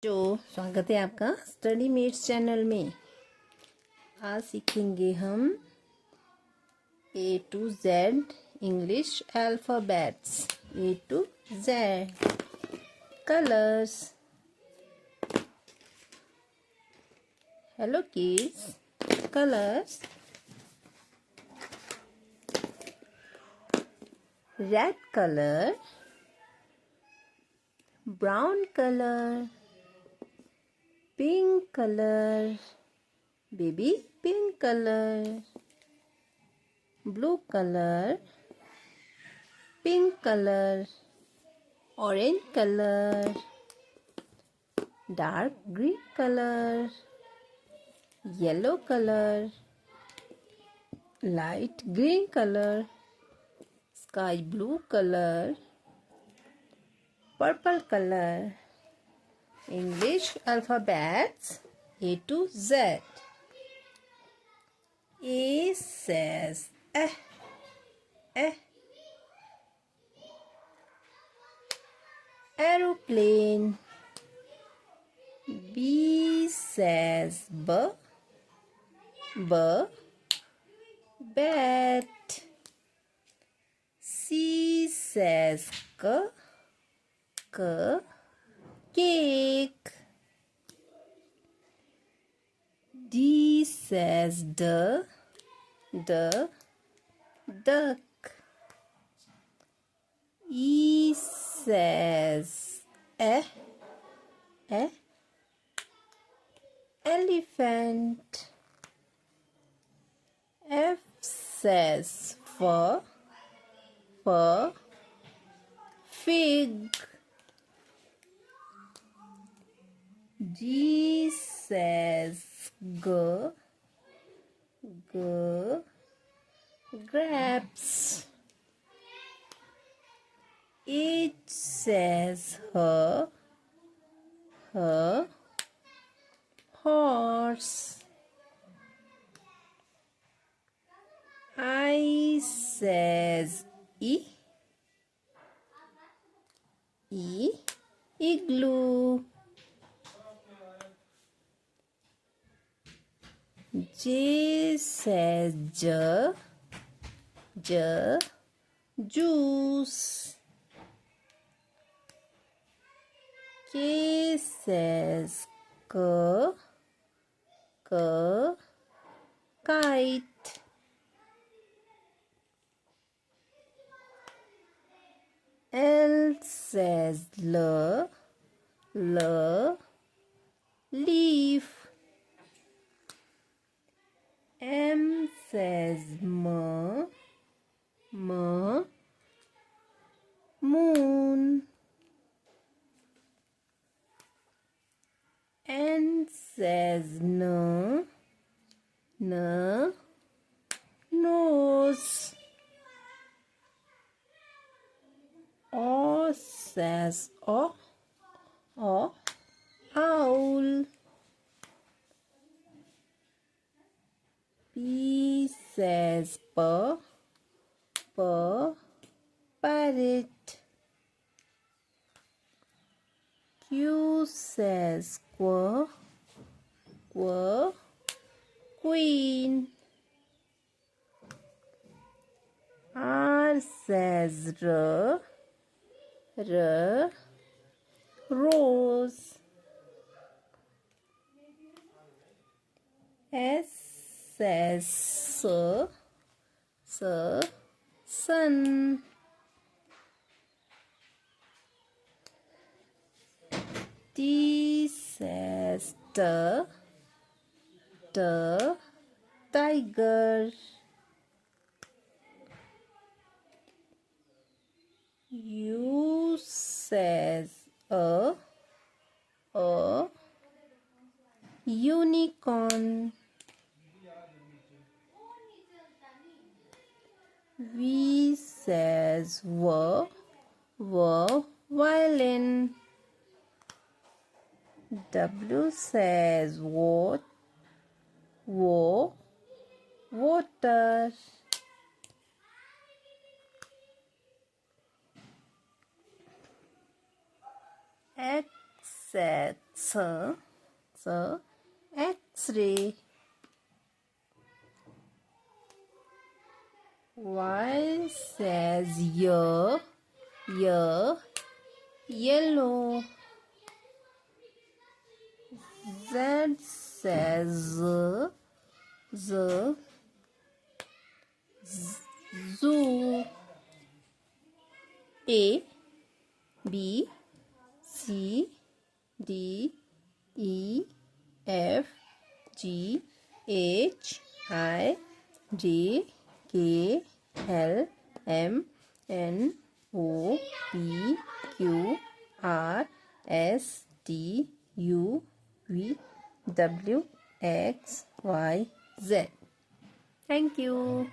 तो स्वागत है आपका स्टडी मेट्स चैनल में। आज सीखेंगे हम A to Z English alphabets. A to Z colours. Hello kids, colours. Red colour, brown colour, pink color, baby pink color, blue color, pink color, orange color, dark green color, yellow color, light green color, sky blue color, purple color. English alphabets A to Z. A says eh. Aeroplane. B says b. Bat. C says k. Cake. D says d. Duck. E says elephant. F says fig. G says grapes. H says horse. I says igloo. J says juice. K says kite. L says leaf. M says moon. N says nose. O says owl. P says parrot. Q says queen. R says rose. S says sun. T says tiger. U says unicorn. V says violin. W says water. X says X-ray. Y says yellow. Z says zoo. A B C D E F G H I J K L M N O P Q R S T U V W X Y Z. Thank you.